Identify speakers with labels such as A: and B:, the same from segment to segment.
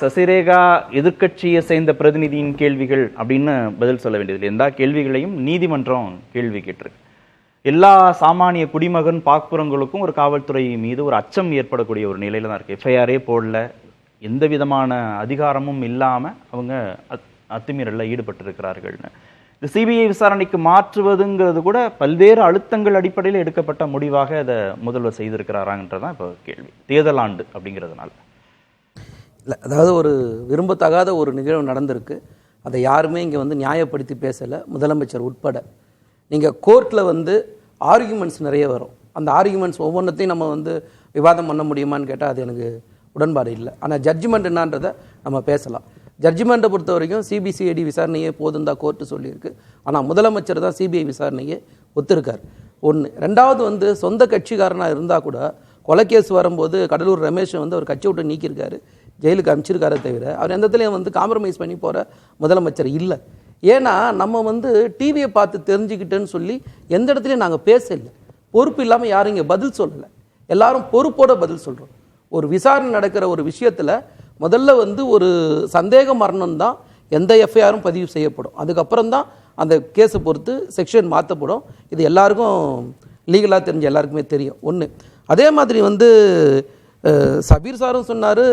A: சசிரேகா எதிர்க்கட்சியை சேர்ந்த பிரதிநிதியின் கேள்விகள் அப்படின்னு பதில் சொல்ல வேண்டியதில்லை. எல்லா கேள்விகளையும் நீதிமன்றம் கேள்வி கேட்டிருக்கு. எல்லா சாமானிய குடிமகன் பாக்புறங்களுக்கும் ஒரு காவல்துறை மீது ஒரு அச்சம் ஏற்படக்கூடிய ஒரு நிலையில தான் இருக்கு. எஃப்ஐஆரே போடல, எந்த விதமான அதிகாரமும் இல்லாம அவங்க அத்துமீறல்ல ஈடுபட்டிருக்கிறார்கள்னு. இந்த சிபிஐ விசாரணைக்கு மாற்றுவதுங்கிறது கூட பல்வேறு அழுத்தங்கள் அடிப்படையில் எடுக்கப்பட்ட முடிவாக அதை முதல்வர் செய்திருக்கிறாராங்கன்றதான் இப்போ கேள்வி. தேர்தல் ஆண்டு அப்படிங்கிறதுனால
B: இல்லை, அதாவது ஒரு விரும்பத்தகாத ஒரு நிகழ்வு நடந்திருக்கு. அதை யாருமே இங்கே வந்து நியாயப்படுத்தி பேசலை, முதலமைச்சர் உட்பட. நீங்கள் கோர்ட்டில் ஆர்கியூமெண்ட்ஸ் நிறைய வரும். அந்த ஆர்கியூமெண்ட்ஸ் ஒவ்வொன்றத்தையும் நம்ம விவாதம் பண்ண முடியுமான்னு கேட்டால் அது எனக்கு உடன்பாடு இல்லை. ஆனால் ஜட்ஜ்மெண்ட் என்னன்றதை நம்ம பேசலாம். ஜட்ஜ்மெண்ட்டை பொறுத்த வரைக்கும் சிபிசிஐடி விசாரணையே போதும் தான் கோர்ட்டு சொல்லியிருக்கு. ஆனால் முதலமைச்சர் தான் சிபிஐ விசாரணையே ஒத்துருக்கார். ஒன்று. ரெண்டாவது சொந்த கட்சிக்காரனாக இருந்தால் கூட கொலைக்கேஸ் வரும்போது கடலூர் ரமேஷ் அவர் கட்சி விட்டு நீக்கியிருக்காரு, ஜெயிலுக்கு அனுப்பிச்சிருக்காரே தவிர அவர் எந்த இடத்துலையும் காம்ப்ரமைஸ் பண்ணி போகிற முதலமைச்சர் இல்லை. ஏன்னா நம்ம டிவியை பார்த்து தெரிஞ்சுக்கிட்டேன்னு சொல்லி எந்த இடத்துலையும் நாங்கள் பேசலை. பொறுப்பு இல்லாமல் யாரும் இங்கே பதில் சொல்லலை. எல்லாரும் பொறுப்போட பதில் சொல்கிறோம். ஒரு விசாரணை நடக்கிற ஒரு விஷயத்தில் முதல்ல ஒரு சந்தேக மரணம் தான் எந்த எஃப்ஐஆரும் பதிவு செய்யப்படும். அதுக்கப்புறம் தான் அந்த கேஸை பொறுத்து செக்ஷன் மாற்றப்படும். இது எல்லாருக்கும் லீகலாக தெரிஞ்ச எல்லாருக்குமே தெரியும். ஒன்று. அதே மாதிரி சபீர் சாரும் சொன்னார்,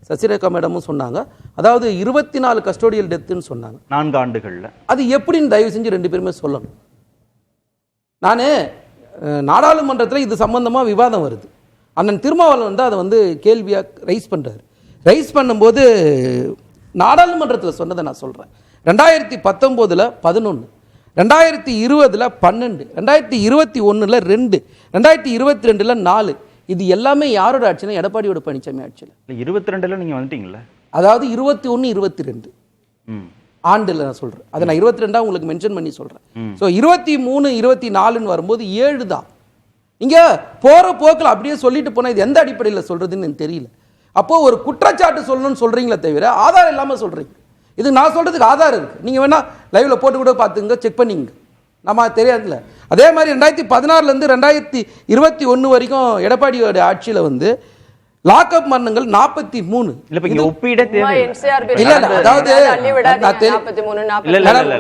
B: சசிரேகா மேடமும் சொன்னாங்க. அதாவது 24 கஸ்டோடியல் டெத்துன்னு சொன்னாங்க 4
A: ஆண்டுகளில்.
B: அது எப்படின்னு தயவு செஞ்சு 2 பேருமே சொல்லணும். நான் நாடாளுமன்றத்தில் இது சம்பந்தமாக விவாதம் வருது. அண்ணன் திருமாவளவன் அதை கேள்வியாக ரைஸ் பண்ணுறாரு. ரைஸ் பண்ணும்போது நாடாளுமன்றத்தில் சொன்னதை நான் சொல்கிறேன். 2019 11, 2020 12, 2021 2, 2022 4. இது எல்லாமே யாரோட ஆட்சினா எடப்பாடியோட பழனிசாமி ஆட்சியில்.
A: 22ல் நீங்கள் வந்துட்டீங்களா?
B: அதாவது 21, 22 ஆண்டில் நான் சொல்கிறேன். அதை நான் 22 உங்களுக்கு மென்ஷன் பண்ணி சொல்கிறேன். ஸோ 23, 24 வரும்போது 7 தான். இங்கே போகிற போக்கில் அப்படியே சொல்லிட்டு போனால் இது எந்த அடிப்படையில் சொல்கிறதுன்னு எனக்கு தெரியல. அப்போது ஒரு குற்றச்சாட்டு சொல்லணும்னு சொல்கிறீங்களே தவிர ஆதாரம் இல்லாமல் சொல்கிறீங்க. இது நான் சொல்கிறதுக்கு ஆதாரம் இருக்குது. நீங்கள் வேணால் லைவில் போட்டு கூட பார்த்துங்க, செக் பண்ணிங்க, நம்ம தெரியாதுல்ல. அதே மாதிரி 2016 2021 வரைக்கும் எடப்பாடியோட ஆட்சியில் லாக்அப் மரணங்கள் 43.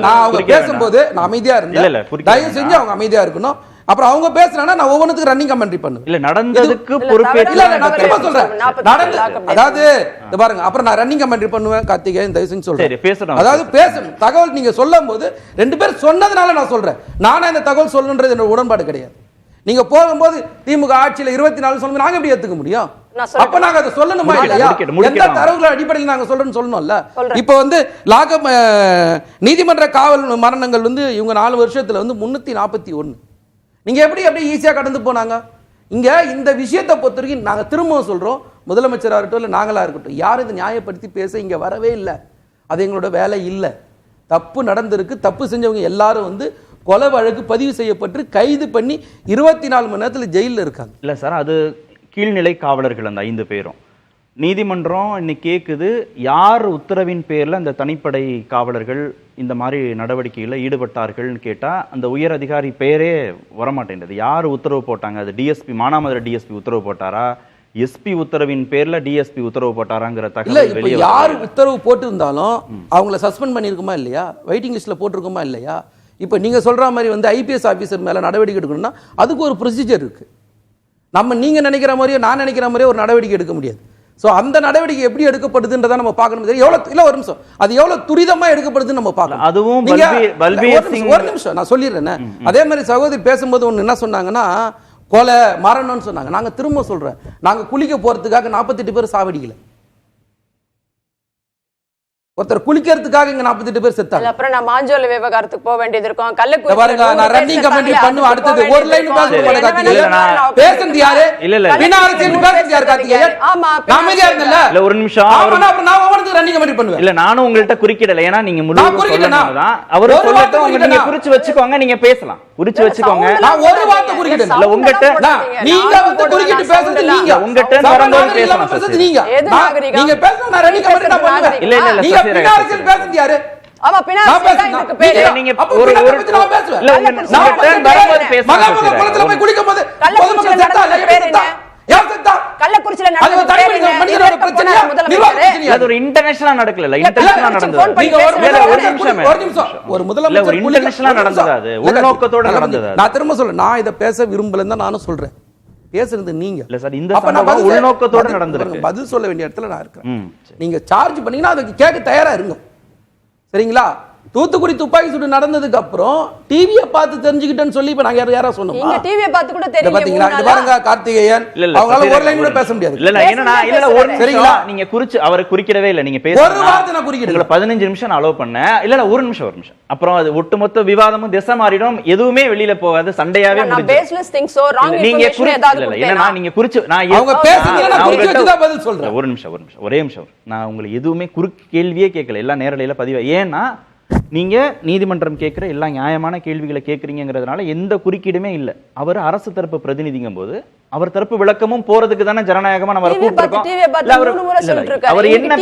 B: நான் அவங்க பேசும்போது நான் அமைதியா இருந்தேன். தயவு செஞ்சு அவங்க அமைதியா இருக்கணும். அப்புறம் அவங்க பேசுறாங்கன்னா நான் ஒவ்வொன்றுக்கு ரன்னிங் கமெண்ட்ரி பண்ணுவேன்.
A: இல்ல நடந்ததுக்கு பொறுப்பேற்று
B: இல்ல நான் திரும்ப சொல்றேன். அதாவது இத பாருங்க, அப்புறம் நான் ரன்னிங் கமெண்ட்ரி பண்ணுவேன். கார்த்திகேயன் தயவு செஞ்சு சொல்றேன். அதாவது பேசணும், தகவல் நீங்க சொல்லும்போது 2 பேர் சொன்னதுனால நான் சொல்றேன். நானே இந்த தகவல் சொல்லணுன்றது என்னோட உடன்பாடு கிடையாது. நீங்க போகும்போது திமுக ஆட்சியில் 24 சொல்லுங்க, நாங்க எப்படி ஏத்துக்க முடியும்? அப்ப நாங்க அதை சொல்லணுமா இல்லையா? எந்த தரவுகள் அடிப்படையில் நாங்க சொல்லணும்ல. இப்ப லாக்அப் நீதிமன்ற காவல் மரணங்கள் இவங்க 4 வருஷத்துல 341. நீங்க எப்படி ஈஸியா கடந்து போனாங்க? இங்க இந்த விஷயத்தை பொறுத்த வரைக்கும் நாங்க திரும்பவும் சொல்றோம், முதலமைச்சராக இருக்கட்டும் இல்லை நாங்களா இருக்கட்டும், யாரும் இதை நியாயப்படுத்தி பேச இங்க வரவே இல்லை. அது எங்களோட வேலை இல்லை. தப்பு நடந்திருக்கு. தப்பு செஞ்சவங்க எல்லாரும் கொலை வழக்கு பதிவு செய்யப்பட்டு கைது பண்ணி 24 மணி நேரத்தில் ஜெயிலில் இருக்காங்க.
A: இல்லை சார், அது கீழ்நிலை காவலர்கள் அந்த 5 பேரும். நீதிமன்றம் இன்னைக்கு கேட்குது, யார் உத்தரவின் பேரில் அந்த தனிப்படை காவலர்கள் இந்த மாதிரி நடவடிக்கையில் ஈடுபட்டார்கள்னு கேட்டால் அந்த உயர் அதிகாரி பேரே வரமாட்டேன்றது. யார் உத்தரவு போட்டாங்க? அது டிஎஸ்பி, மானாமதுரை டிஎஸ்பி உத்தரவு போட்டாரா, எஸ்பி உத்தரவின் பேர்ல டிஎஸ்பி உத்தரவு போட்டாராங்கிற தகவல் வெளியே.
B: யார் உத்தரவு போட்டிருந்தாலும் அவங்கள சஸ்பெண்ட் பண்ணியிருக்குமா இல்லையா, வெயிட்டிங் லிஸ்ட்ல போட்டிருக்குமா இல்லையா? இப்போ நீங்க சொல்ற மாதிரி ஐபிஎஸ் ஆஃபீஸர் மேல நடவடிக்கை எடுக்கணும்னா அதுக்கு ஒரு ப்ரொசீஜர் இருக்கு. நீங்க நினைக்கிற மாதிரியோ நான் நினைக்கிற மாதிரியோ ஒரு நடவடிக்கை எடுக்க முடியாது. ஸோ அந்த நடவடிக்கை எப்படி எடுக்கப்படுதுன்றதை நம்ம பார்க்கணும். எவ்வளோ ஒரு நிமிஷம், அது எவ்வளவு துரிதமா எடுக்கப்படுதுன்னு நம்ம பார்க்கணும். அதுவும் ஒரு நிமிஷம் நான் சொல்லிடுறேன். அதே மாதிரி சகோதரி பேசும்போது ஒன்று என்ன சொன்னாங்கன்னா, கொலை மரணம்னு சொன்னாங்க. நாங்க திரும்ப சொல்றேன், நாங்க குளிக்க போறதுக்காக 48 பேர் சாவடிக்கல. ஒருத்தர் குளிக்கிறதுக்காக இங்க 48 பேர் செத்தாங்க.
C: அப்புறம் நான் மாஞ்சோல விவகாரத்துக்கு போக வேண்டியது இருக்கும்.
B: கள்ளக்குறிச்சி பாருங்க, நான் ரன்னிங் கமெண்ட்ரி பண்ணுவேன். அடுத்து ஒரு லைன் பேசுறது யாரு? இல்ல பினாரசியல் பேசுறது யாரு? கார்த்திகேயன். ஆமா நான் அமைதியா இருந்தல்ல. இல்ல
A: ஒரு நிமிஷம்.
B: அப்புறம் நான் ஒவ்வொருத்தருக்கு ரன்னிங் கமெண்ட்ரி பண்ணுவேன்.
A: இல்ல நானும் உங்கள்ட்ட குறிக்கிடல. ஏனா நீங்க முழுவதும் சொல்லணும்தான். அவர் சொல்லட்டும், நீங்க குறிச்சு வச்சுக்கோங்க, நீங்க பேசலாம். குறிச்சு வச்சுக்கோங்க.
B: நான் ஒரு வார்த்தை குறிக்கிடல.
A: இல்ல உங்கட்ட
B: நீங்க குறிக்கிட்டு பேசுறது நீங்க.
A: உங்கட்ட வரும்போது பேசலாம்
B: நீங்க. நீங்க பேசணும், நான் ரன்னிங் கமெண்ட்ரி நான் பண்ணுவேன்.
A: இல்ல இல்ல
B: நீங்க பினாரசியல் பேசுறது யாரு?
C: ஆமா பினாரசியல் தான் இதுக்கு பேரு.
A: நீங்க ஒரு நான் பேசுவேன். இல்ல நான் வரும்போது பேசலாம்.
B: மகாபலிபுரத்துல போய் குளிக்கும்போது பொதுமக்கள் செத்தா இல்ல, எப்படி செத்தா? யார் செத்தா?
C: கள்ளக்குறிச்சியில
B: அது
C: நடந்த
B: ஒரு தனி
C: பேரணி
B: மனிதனோட
C: எதிர்க்க
B: பிரச்சனையா?
C: போனார் முதலமைச்சர்.
B: நிர்வாக பிரச்சனையா?
A: அது ஒரு இன்டர்நேஷனலா நடக்கல, இன்டர்நேஷனலா நடந்தது.
C: phone பண்ணி
B: நீங்க ஒரு
C: பேசுறது
A: இல்ல, ஒரு
B: முதலமைச்சர்
A: நிமிஷம்
B: ஒரு நிமிஷம். ஒரு
A: இல்ல,
B: முதலமைச்சர்
A: ஒரு இன்டர்நேஷனலா நடந்தது, அது உள்நோக்கத்தோட நடந்தது அது.
B: நான் திரும்ப சொல்றேன், நான் இதை பேச விரும்பலன்னு தான் நானும் சொல்றேன். பேசுறது நீங்க.
A: இல்ல சார், இந்த
B: அப்ப நான்
A: சம்பவம்
B: பதில்
A: உள்நோக்கத்தோட
B: பதில்
A: நடந்திருக்கு.
B: பதில் சொல்ல வேண்டிய இடத்துல நான் இருக்கேன்.
A: சரி.
B: நீங்க சார்ஜ் பண்ணீங்கன்னா அதுக்கு கேட்க தயாரா இருங்க. சரிங்களா? தூத்துக்குடி துப்பாக்கி சூடு நடந்ததுக்கு அப்புறம் டிவியை பார்த்து தெரிஞ்சுக்கிட்டேன்னு சொல்லி இப்ப நாங்க யாரா சொன்னோமா?
C: நீங்க டிவியை பார்த்து கூட
B: இத
C: தெரியும்.
B: பாத்தீங்களா? இது பாருங்க கார்த்திகேயன்,
A: இல்ல, இல்ல,
B: அவங்களால
A: சரி,
B: ஒரு லைன் கூட பேச முடியாது.
A: இல்ல, இல்ல, என்னன்னா, இல்ல, இல்ல, ஒரு நிமிஷம்.
B: சரிங்களா?
A: நீங்க குறிச்சு அவரை குறிக்கிடவே இல்ல, நீங்க
B: ஒரு
A: பேசுறீங்க.
B: வார்த்தை நான் குறிக்கிடல.
A: உங்களை 15 நிமிஷம் நான் அலோவ் பண்ணேன். இல்ல, இல்ல, ஒரு நிமிஷம். அப்புறம் அது ஒட்டுமொத்த விவாதமும் திசை மாறிடும், எதுவுமே வெளியில போகாது, சண்டையாவே
C: நான்
A: முடிஞ்சு.
C: baseless things so wrong
A: நீங்க
C: information ஏதாவது
A: இல்ல, இல்ல, நான் நீங்க குறிச்சு
B: அவங்க பேசுறீங்க, நான் குறிச்சு
A: உங்கள்ட்ட-
B: வச்சு தான் பதில் சொல்றேன்.
A: ஒரு நிமிஷம், ஒரே நிமிஷம். நான் உங்களுக்கு எதுவுமே குறுக்கு கேள்வியே கேட்கல, எல்லாம் நேரலையில பதிவு. ஏன்னா நீங்க நீதிமன்றம் கேட்கிற எல்லா நியாயமான கேள்விகளை கேட்கறீங்கிறதுனால எந்த குறுக்கீடுமே இல்ல. அவர் அரசு தரப்பு பிரதிநிதிங்கும் போது அவர் தரப்பு விளக்கமும் போறதுக்கு தானே ஜனநாயகமா நம்ம கூப்பிட்டுருக்கோம். அவர் என்ன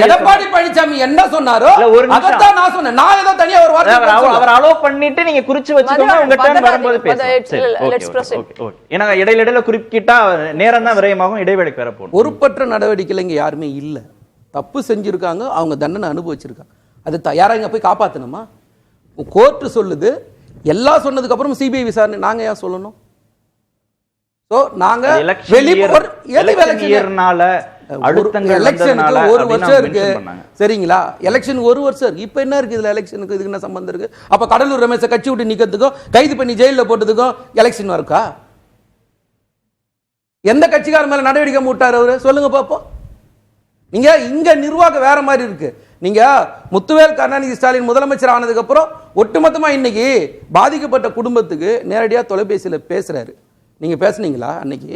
B: எடப்பாடி பழனிசாமி என்ன சொன்னாரோ அதைத்தான் நான் சொன்னேன். நான் ஏதோ தனியா ஒரு வார்த்தை
A: அவர் அலோவ் பண்ணிட்டு நீங்க குறிச்சு வச்சுக்கோங்க, உங்க டர்ன் வரும்போது பேசுங்க. ஏன்னா இடையில குறுக்கிட்டா நேரம் தான் விரயமாகும், இடைவேளைக்கு வேற போகணும்.
B: பொறுப்பற்ற நடவடிக்கையில இங்க யாருமே இல்ல. தப்பு செஞ்சிருக்காங்க, அவங்க தண்டனை அனுபவிச்சிருக்காங்க. அது யாரா இங்க போய் காப்பாத்தணுமா? கோர்ட் சொல்லுது. எல்லாம் சொன்னதுக்கு அப்புறம் சிபிஐ விசாரணை நாங்க ஏன் சொல்லணும்? சோ நாங்க ஒரு வருஷம் இருக்கு. சரிங்களா? எலெக்ஷன் ஒரு வருஷம் இருக்கு. இப்ப என்ன இருக்கு இதுல? எலெக்ஷனுக்கு இதுக்கு என்ன சம்பந்தம் இருக்கு? அப்ப கடலூர் ரமேஷை கட்சி விட்டு நிக்கிறதுக்கும் கைது பண்ணி ஜெயில போட்டதுக்கும் எலெக்ஷன் இருக்கா? எந்த கட்சிக்கார மேல நடவடிக்கை மூட்டாரு அவரு? சொல்லுங்க பாப்போம். நீங்க இங்க நிர்வாகம் வேற மாதிரி இருக்கு. நீங்க முத்துவேல் கருணாநிதி ஸ்டாலின் முதலமைச்சர் ஆனதுக்கு அப்புறம் ஒட்டுமொத்தமா இன்னைக்கு பாதிக்கப்பட்ட குடும்பத்துக்கு நேரடியா தொலைபேசியில பேசுறாரு. நீங்க பேசுனீங்களா? அன்னைக்கு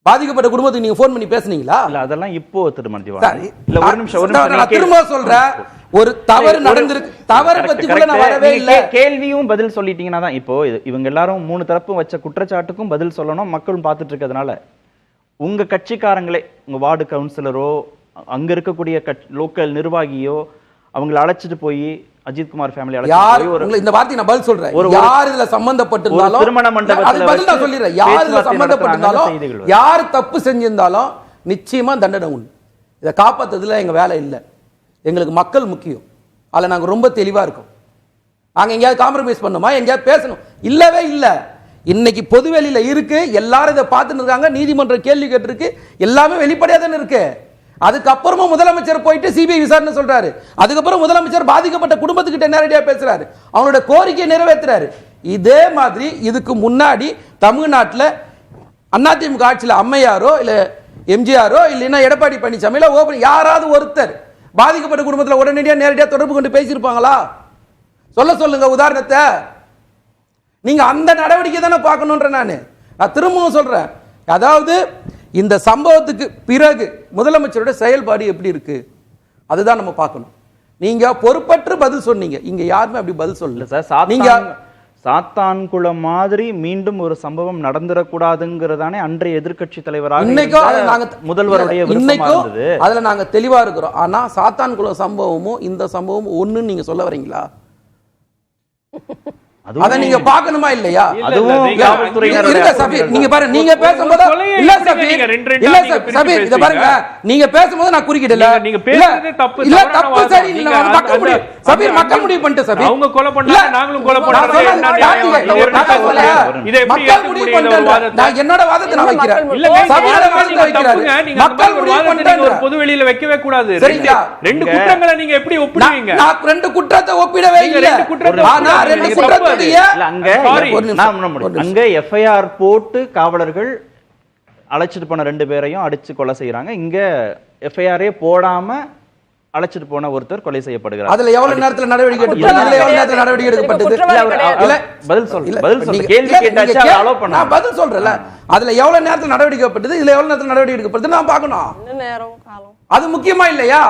B: பாதிக்கப்பட்ட குடும்பத்துக்கு நீங்க போன் பண்ணி பேசுனீங்களா?
A: இல்ல, அதெல்லாம் இப்போ திருமணம். இல்ல, ஒரு நிமிஷம்.
B: நான் திரும்ப சொல்றேன், ஒரு தவறு நடந்திருக்கு. தவறு பத்தி கூட நான் வரவே இல்ல.
A: கேள்வியும் பதில் சொல்லிட்டீங்கன்னா தான். இப்போ இவங்க எல்லாரும் 3 தரப்பும் வச்ச குற்றச்சாட்டுக்கும் பதில் சொல்லணும், மக்களும் பார்த்துட்டு இருக்கிறதுனால உங்க கட்சிக்காரங்களே, உங்க வார்டு கவுன்சிலரோ அங்க இருக்கக்கூடிய லோக்கல் நிர்வாகியோ அவங்களை அழைச்சிட்டு போய் அஜித்குமார் ஃபேமிலி அழைச்சிட்டு
B: இந்த வார்த்தை நான் பதில் சொல்றேன். யார் இதுல சம்பந்தப்பட்டிருந்தாலும்
A: திருமண மண்டபத்துல
B: பதில் நான் சொல்லிடுறேன். யார் இதுல சம்பந்தப்பட்டிருந்தாலும் யார் தப்பு செஞ்சிருந்தாலும் நிச்சயமா தண்டனை உண்டு. இதை காப்பாத்துறதுல எங்க வேலை இல்லை. எங்களுக்கு மக்கள் முக்கியம். அதுல நாங்க ரொம்ப தெளிவா இருக்கோம். நாங்க எங்கேயாவது காம்ப்ரமைஸ் பண்ணோமா? எங்கேயாவது பேசணும்? இல்லவே இல்லை. இன்னைக்கு பொதுவெளியில இருக்கு, எல்லாரும் இதை பார்த்துட்டு இருக்காங்க, நீதிமன்றம் கேள்வி கேட்டிருக்கு, எல்லாமே வெளிப்படையா தானே இருக்கு. அதுக்கப்புறமா முதலமைச்சர் போயிட்டு சிபிஐ விசாரணை சொல்றாரு. அதுக்கப்புறம் முதலமைச்சர் பாதிக்கப்பட்ட குடும்பத்துக்கிட்ட நேரடியா பேசுறாரு, அவனோட கோரிக்கையை நிறைவேற்றுறாரு. இதே மாதிரி இதுக்கு முன்னாடி தமிழ்நாட்டில் அதிமுக ஆட்சியில் அம்மையாரோ இல்ல எம்ஜிஆரோ இல்லைன்னா எடப்பாடி பழனிசாமியில யாராவது ஒருத்தர் பாதிக்கப்பட்ட குடும்பத்தில் உடனடியாக நேரடியாக தொடர்பு கொண்டு பேசியிருப்பாங்களா? சொல்லுங்க உதாரணத்தை. நீங்க அந்த நடவடிக்கை தானே பார்க்கணுன்ற நான் திரும்பவும் சொல்றேன். அதாவது இந்த சம்பவத்துக்கு பிறகு முதலமைச்சரோட செயல்பாடு எப்படி இருக்கு அதுதான் நம்ம பார்க்கணும். நீங்க பொறுப்பற்று பதில் சொன்னீங்க, இங்க யாருமே அப்படி பதில் சொல்லல
A: சார். நீங்க சாத்தான்குளம் மாதிரி மீண்டும் ஒரு சம்பவம் நடந்துடக்கூடாதுங்கிறதானே அன்றைய எதிர்க்கட்சி தலைவராக முதல்வருடைய விருப்பமா இருந்தது.
B: அதுல நாங்க தெளிவா இருக்கிறோம். ஆனா சாத்தான்குளம் சம்பவமும் இந்த சம்பவமும் ஒண்ணுன்னு நீங்க சொல்ல வரீங்களா? அத நீங்க பார்க்கணுமா இல்லையா?
A: அதுவும்
B: இருங்க சபீர், நீங்க பாருங்க, நீங்க பேசும்போது இல்ல சபீர், இல்ல சபீர், இத பாருங்க, நீங்க பேசும்போது நான் குறுக்கிடல.
D: நீங்க பேசுறது தப்பு.
B: இல்ல தப்பு சரி இல்ல, மக்கள் முடிவு. சபீர் மக்கள் முடிவு பண்ணிட்டு சபீர்.
D: அவங்க கொலை பண்ணாங்க, நாங்களும் கொலை பண்றோம்.
B: இதை எப்படி மக்கள் முடிவு பண்ணிட்டாங்க? நான் என்னோட வாதத்தை நான் வைக்கிறேன்.
D: இல்ல
B: சபீரோட வாதத்தை வைக்கிறாரு.
D: மக்கள் முடிவு பண்ணிட்டாங்க. ஒரு பொது வெளியில வைக்கவே கூடாது.
B: சரிங்களா?
D: ரெண்டு குற்றங்களை நீங்க எப்படி ஒப்பிடுவீங்க?
B: நான் ரெண்டு குற்றத்தை ஒப்பிடவே இல்ல. ஆனா ரெண்டு குற்றத்தை
A: அங்க எஃப்ஐஆர் போட்டு காவலர்கள் அழைச்சிட்டு போன 2 பேரையும் அடிச்சு கொலை செய்யறாங்க. இங்க எஃப்ஐஆரே போடாம அழைச்சிட்டு போன ஒருத்தர் கொலை செய்யப்படுகிறார்.
B: அதுல எவ்வளவு நேரத்துல நடவடிக்கை எடுக்கப்பட்டது?
A: பதில் சொல்லுங்க. கேள்வி கேட்டாச்சு, அதை அலோவ் பண்ணா
B: பதில் சொல்றேன்ல. அதுல எவ்வளவு நேரத்துல நடவடிக்கை எடுக்கப்பட்டது, இதுல எவ்வளவு நேரத்துல நடவடிக்கை எடுக்கப்படுது நான் பார்க்கணும். அது முக்கியமா இல்லையா?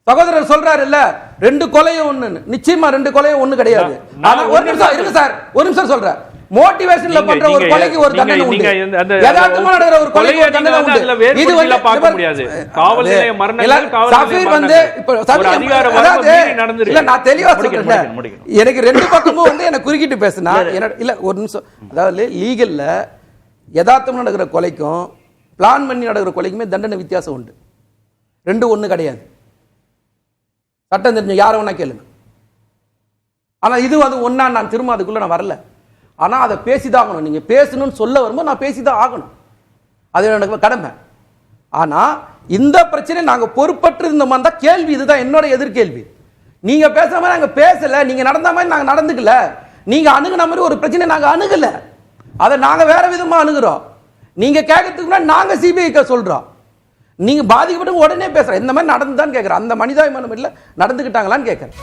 B: சகோதரர் சொல்றாரு இல்ல 2 கொலையும் ஒண்ணு. நிச்சயமா 2 கொலையும் ஒண்ணு கிடையாது. ஆனா ஒரு நிமிஷம் இருங்க சார், ஒரு நிமிஷம் சொல்றேன். மோட்டிவேஷன்ல பண்ற ஒரு கொலைக்கு ஒரு தண்டனை உண்டு. யதார்த்தமா நடக்கிற ஒரு கொலைக்கு ஒரு தண்டனை உண்டு. இது வந்து
D: பார்க்க முடியாது. காவல் நிலைய மரணங்கள், காவல் நிலைய
B: சஃபீர் வந்து இப்ப
D: ஒரு அதிகார வரம்பு மீறி நடந்துருக்கு.
B: இல்ல நான் தெளிவா சொல்றேன்.
A: முடிக்கணும்.
B: எனக்கு ரெண்டு பக்கமும் வந்து என்ன குறுக்கிட்டு பேசினா இல்ல ஒரு நிமிஷம். அதாவது லீகல்ல யதார்த்தமா நடக்கிற கொலைக்கும் பிளான் பண்ணி நடக்கிற கொலைக்குமே தண்டனை வித்தியாசம் உண்டு. ரெண்டு ஒண்ணு கிடையாது. சட்டம் தெரிஞ்ச யாரை வேணா கேளுங்க. ஆனா இது அது ஒன்னா நான் திரும்ப அதுக்குள்ள நான் வரல. ஆனா அதை பேசிதான் ஆகணும். நீங்க பேசணும்னு சொல்ல வரும்போது நான் பேசிதான் ஆகணும். அது எனக்கு கடமை. ஆனா இந்த பிரச்சனை நாங்க பொறுப்பற்று இருந்த மாதிரி தான் கேள்வி. இதுதான் என்னோட எதிர்கேள்வி. நீங்க பேசுற மாதிரி நாங்க பேசல, நீங்க நடந்த மாதிரி நாங்க நடந்துக்கல, நீங்க அணுகுன மாதிரி ஒரு பிரச்சனை நாங்க அணுகல, அதை நாங்க வேற விதமா அணுகிறோம். நீங்க கேட்கறதுக்கு முன்னாடி நாங்க சிபிஐ சொல்றோம். நீங்க பாதிக்கப்பட்டு உடனே பேசுற இந்த மாதிரி நடந்துதான் கேட்கற அந்த மனிதாபிமானம் இல்ல நடந்துக்கிட்டாங்களான்னு கேட்கறேன்.